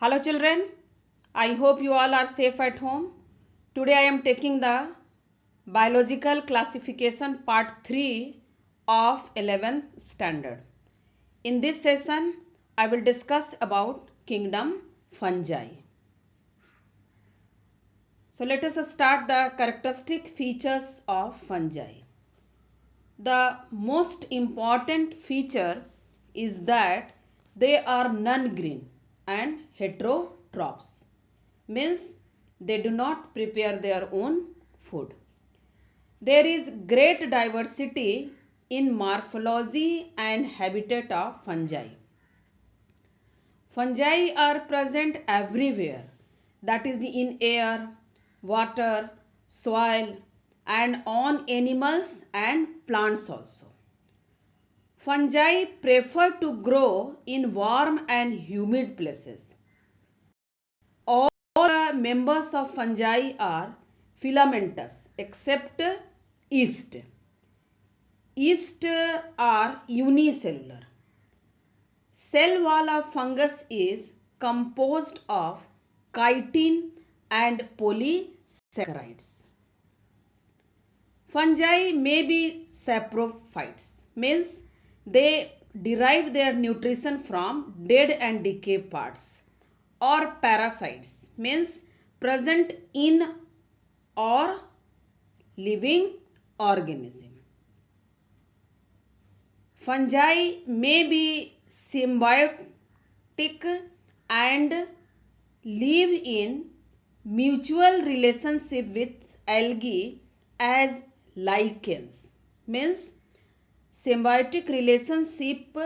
Hello children, I hope you all are safe at home. Today I am taking the biological classification part 3 of 11th standard. In this session I will discuss about kingdom fungi. So let us start the characteristic features of fungi. The most important feature is that they are non-green and heterotrophs, means they do not prepare their own food. There is great diversity in morphology and habitat of fungi. Fungi are present everywhere, that is in air, water, soil and on animals and plants also. Fungi prefer to grow in warm and humid places. All the members of fungi are filamentous except yeast. Yeast are unicellular. Cell wall of fungus is composed of chitin and polysaccharides. Fungi may be saprophytes, means they derive their nutrition from dead and decayed parts, or parasites, means present in or living organism. Fungi may be symbiotic and live in mutual relationship with algae as lichens, means symbiotic relationship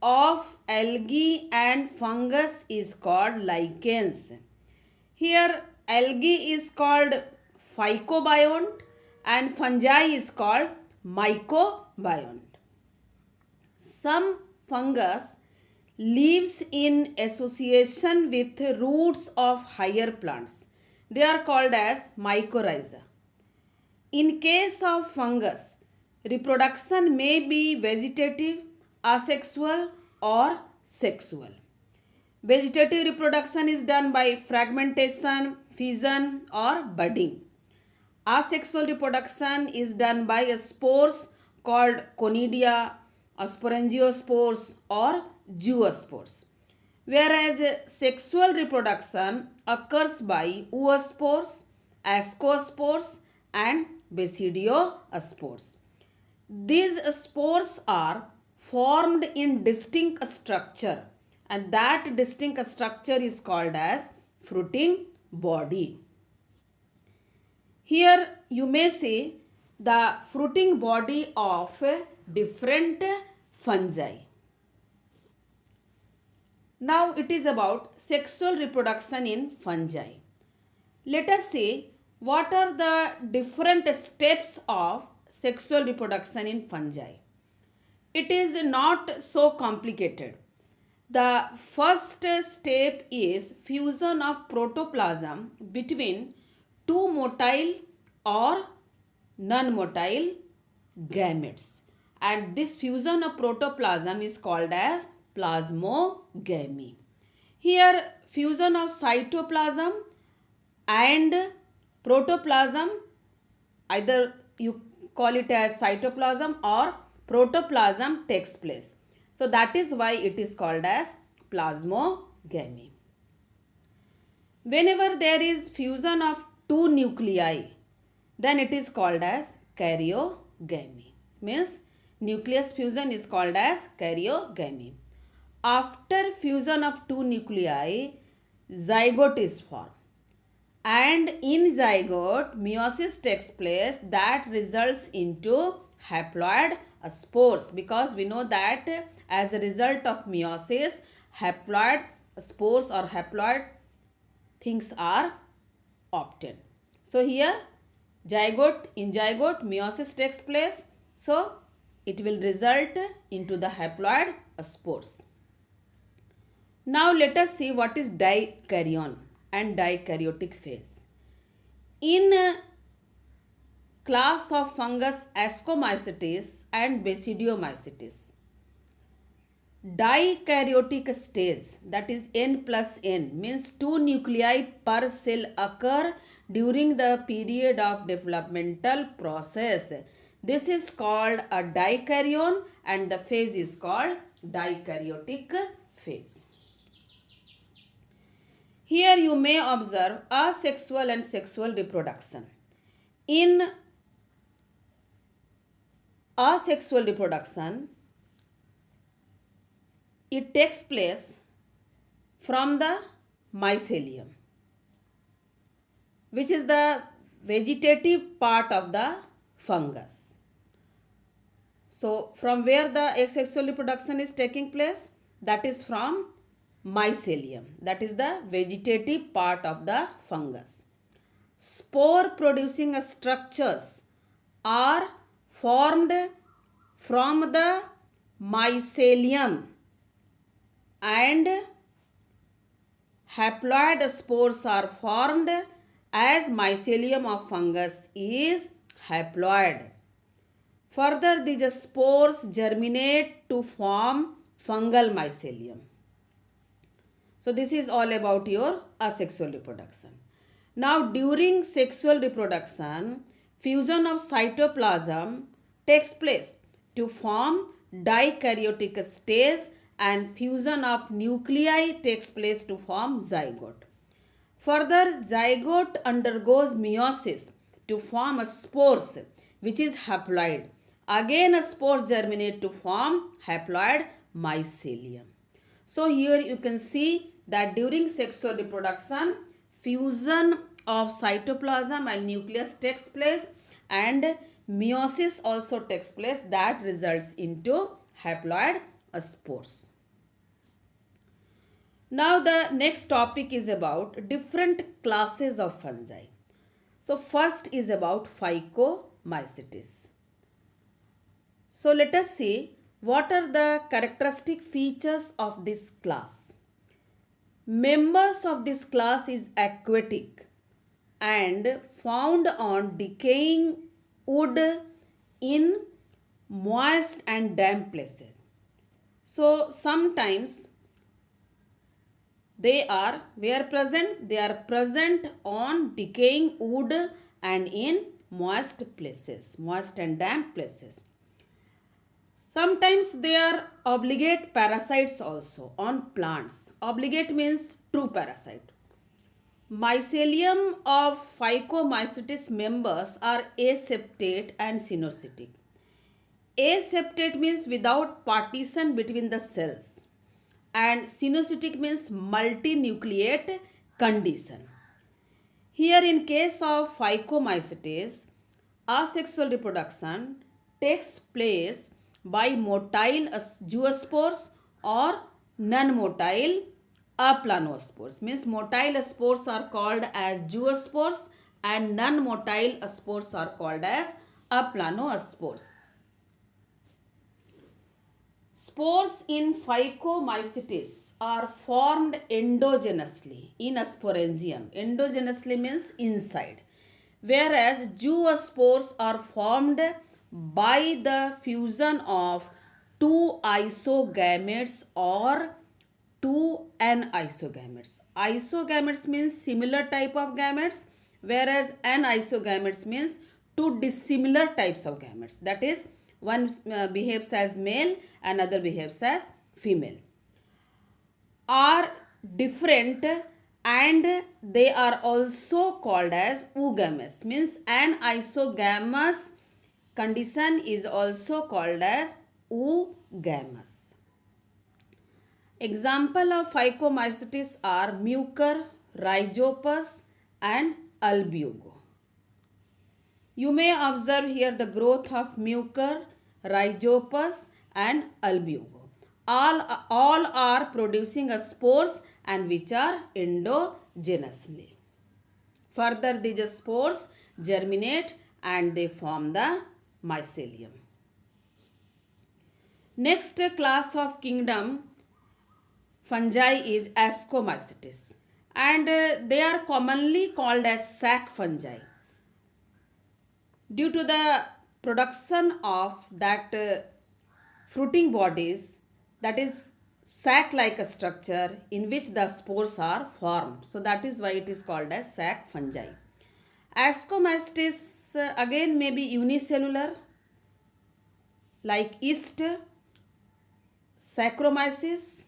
of algae and fungus is called lichens. Here algae is called phycobiont and fungi is called mycobiont. Some fungus lives in association with roots of higher plants. They are called as mycorrhiza. In case of fungus, reproduction may be vegetative, asexual or sexual. Vegetative reproduction is done by fragmentation, fission or budding. Asexual reproduction is done by spores called conidia, sporangiospores or zoospores. Whereas sexual reproduction occurs by oospores, ascospores and basidiospores. These spores are formed in distinct structure and that distinct structure is called as fruiting body. Here you may see the fruiting body of different fungi. Now it is about sexual reproduction in fungi. Let us see what are the different steps of sexual reproduction in fungi. It is not so complicated. The first step is fusion of protoplasm between two motile or non-motile gametes, and this fusion of protoplasm is called as plasmogamy. Here fusion of cytoplasm and protoplasm, either you call it as cytoplasm or protoplasm takes place. So that is why it is called as plasmogamy. Whenever there is fusion of two nuclei, then it is called as karyogamy. Means nucleus fusion is called as karyogamy. After fusion of two nuclei, zygote is formed. And in zygote, meiosis takes place that results into haploid spores, because we know that as a result of meiosis, haploid spores or haploid things are obtained. So here in zygote meiosis takes place, so it will result into the haploid spores. Now let us see what is dikaryon and dikaryotic phase. In class of fungus Ascomycetes and Basidiomycetes, Dikaryotic stage, that is N plus N, means 2 nuclei per cell occur during the period of developmental process. This is called a dikaryon and the phase is called dikaryotic phase. Here you may observe asexual and sexual reproduction. In asexual reproduction, it takes place from the mycelium, which is the vegetative part of the fungus. So, from where the asexual reproduction is taking place? That is from mycelium, that is the vegetative part of the fungus. Spore producing structures are formed from the mycelium and haploid spores are formed as mycelium of fungus is haploid. Further, these spores germinate to form fungal mycelium. So, this is all about your asexual reproduction. Now, during sexual reproduction, fusion of cytoplasm takes place to form dikaryotic stage and fusion of nuclei takes place to form zygote. Further, zygote undergoes meiosis to form spores, which is haploid. Again, spores germinate to form haploid mycelium. So, here you can see that during sexual reproduction, fusion of cytoplasm and nucleus takes place and meiosis also takes place that results into haploid spores. Now the next topic is about different classes of fungi. So first is about Phycomycetes. So let us see what are the characteristic features of this class. Members of this class is aquatic and found on decaying wood in moist and damp places. So sometimes they are where present? They are present on decaying wood and in moist places, moist and damp places. Sometimes they are obligate parasites also on plants. Obligate means true parasite. Mycelium of Phycomycetes members are aseptate and cynocytic. Aseptate means without partition between the cells and cynocytic means multinucleate condition. Here in case of Phycomycetes, asexual reproduction takes place by motile zoospores or non-motile aplanospores. Means motile spores are called as zoospores and non-motile spores are called as aplanospores. Spores in Phycomycetes are formed endogenously in a sporangium. Endogenously means inside. Whereas zoospores are formed by the fusion of two isogametes or two anisogametes. Isogametes means similar type of gametes, whereas anisogametes means two dissimilar types of gametes. That is, one behaves as male, another behaves as female. Are different and they are also called as oogamous. Means an isogamous condition is also called as oogamous. Example of Phycomycetes are Mucor, Rhizopus and Albugo. You may observe here the growth of Mucor, Rhizopus and Albugo. All are producing spores and which are endogenously. Further, these spores germinate and they form the mycelium. Next class of kingdom fungi is Ascomycetes and they are commonly called as sac fungi. Due to the production of that fruiting bodies, that is sac-like structure in which the spores are formed. So that is why it is called as sac fungi. Ascomycetes again may be unicellular like yeast, Saccharomyces,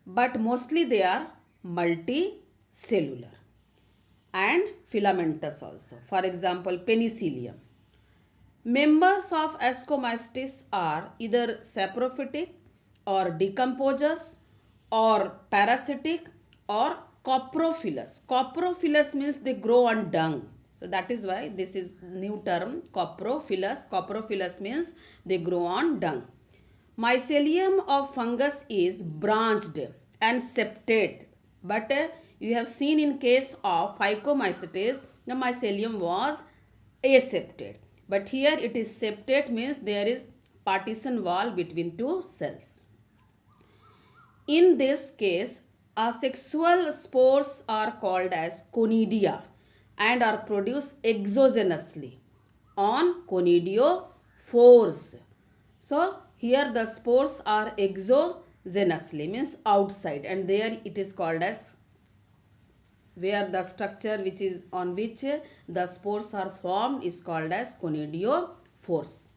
but mostly they are multicellular and filamentous also. For example, Penicillium. Members of Ascomycetes are either saprophytic or decomposers or parasitic or coprophilous. Coprophilous means they grow on dung. So that is why this is new term coprophilous. Coprophilous means they grow on dung. Mycelium of fungus is branched and septate, but you have seen in case of Phycomycetes the mycelium was aseptate, but here it is septate, means there is partition wall between two cells. In this case, asexual spores are called as conidia and are produced exogenously on conidiophores. So here the spores are exogenously, means outside, and there it is called as, where the structure which is on which the spores are formed is called as conidiophores.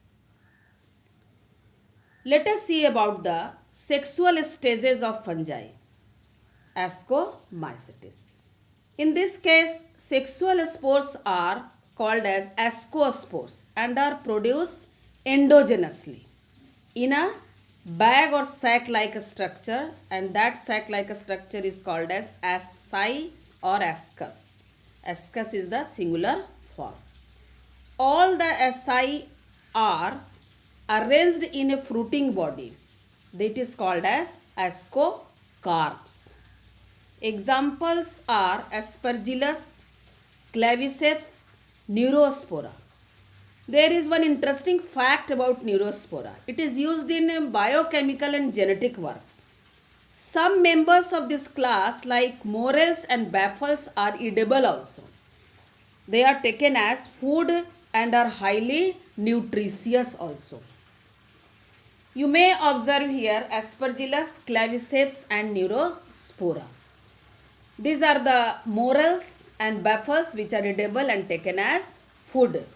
Let us see about the sexual stages of fungi, Ascomycetes. In this case, sexual spores are called as ascospores and are produced endogenously in a bag or sac-like structure, and that sac-like structure is called as asci or ascus. Ascus is the singular form. All the asci are arranged in a fruiting body. That is called as ascocarps. Examples are Aspergillus, Claviceps, Neurospora. There is one interesting fact about Neurospora. It is used in biochemical and genetic work. Some members of this class like morels and baffles are edible also. They are taken as food and are highly nutritious also. You may observe here Aspergillus, Claviceps and Neurospora. These are the morels and baffles which are edible and taken as food.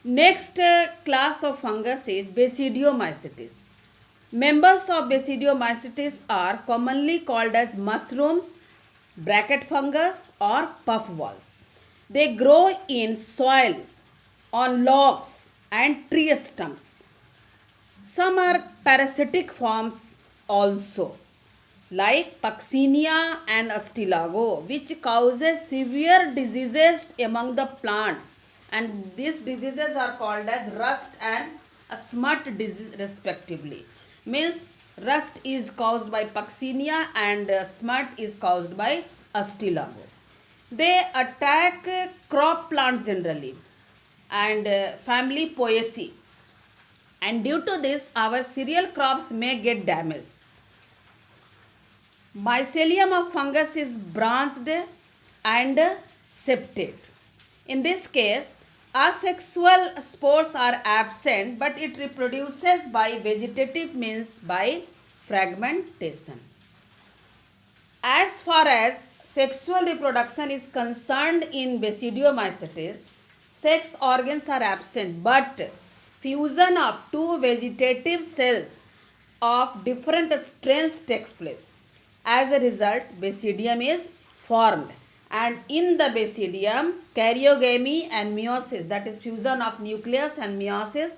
Next class of fungus is Basidiomycetes. Members of Basidiomycetes are commonly called as mushrooms, bracket fungus or puffballs. They grow in soil, on logs and tree stumps. Some are parasitic forms also, like Puccinia and Astilago, which causes severe diseases among the plants, and these diseases are called as rust and smut disease respectively. Means rust is caused by Puccinia and smut is caused by Astilago. They attack crop plants generally and family Poaceae, and due to this our cereal crops may get damaged. Mycelium of fungus is branched and septate. In this case, asexual spores are absent, but it reproduces by vegetative means by fragmentation. As far as sexual reproduction is concerned in Basidiomycetes, sex organs are absent, but fusion of two vegetative cells of different strains takes place. As a result, basidium is formed, and in the basidium, karyogamy and meiosis, that is fusion of nucleus and meiosis,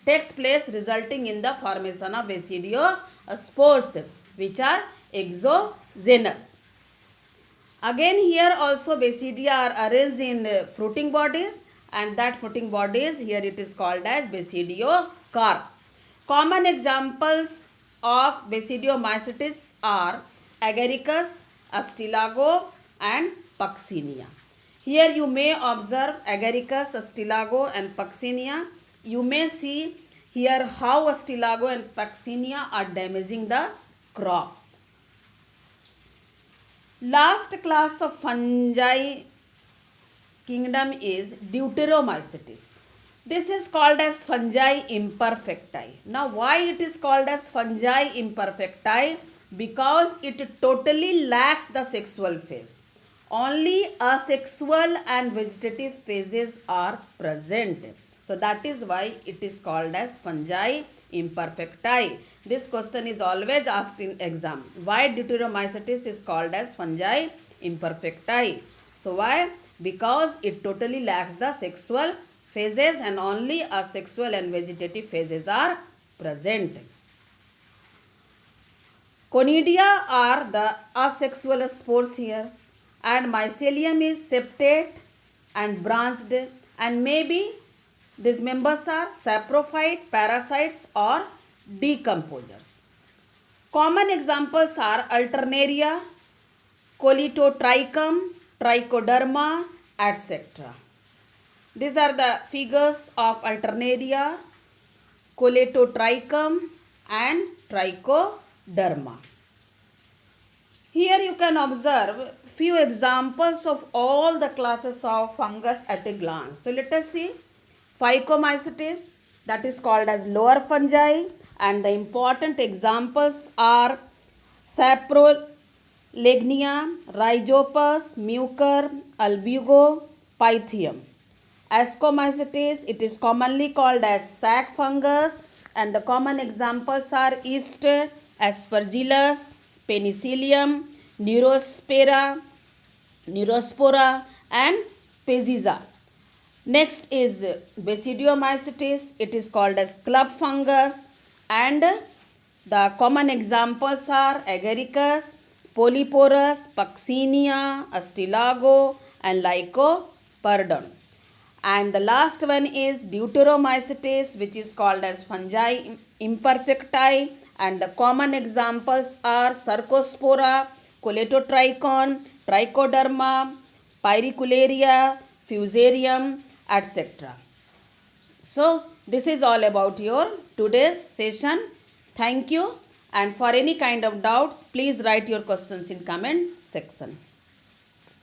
takes place, resulting in the formation of basidiospores, which are exogenous. Again, here also basidia are arranged in fruiting bodies, and that fruiting bodies here it is called as basidiocarp. Common examples of Basidiomycetes are Agaricus, Astilago and Puccinia. Here you may observe Agaricus, Astilago and Puccinia. You may see here how Astilago and Puccinia are damaging the crops. Last class of fungi kingdom is Deuteromycetes. This is called as fungi imperfecti. Now why it is called as fungi imperfecti? Because it totally lacks the sexual phase. Only asexual and vegetative phases are present. So that is why it is called as fungi imperfecti. This question is always asked in exam. Why Deuteromycetes is called as fungi imperfecti? So why? Because it totally lacks the sexual phases and only asexual and vegetative phases are present. Conidia are the asexual spores here, and mycelium is septate and branched, and maybe these members are saprophyte, parasites or decomposers. Common examples are Alternaria, Coletotrichum, Trichoderma, etc. These are the figures of Alternaria, Coletotrichum and Trichoderma. Here you can observe few examples of all the classes of fungus at a glance. So let us see. Phycomycetes, that is called as lower fungi, and the important examples are Saprolegnia, Rhizopus, Mucor, Albugo, Pythium. Ascomycetes, it is commonly called as sac fungus, and the common examples are yeast, Aspergillus, Penicillium, Neurospora and Peziza. Next is Basidiomycetes, it is called as club fungus, and the common examples are Agaricus, Polyporus, Puccinia, Astilago and Lycoperdon. And the last one is Deuteromycetes, which is called as fungi imperfecti, and the common examples are Cercospora, Coletotrichum, Trichoderma, Pyricularia, Fusarium, etc. So this is all about your today's session. Thank you, and for any kind of doubts, please write your questions in comment section.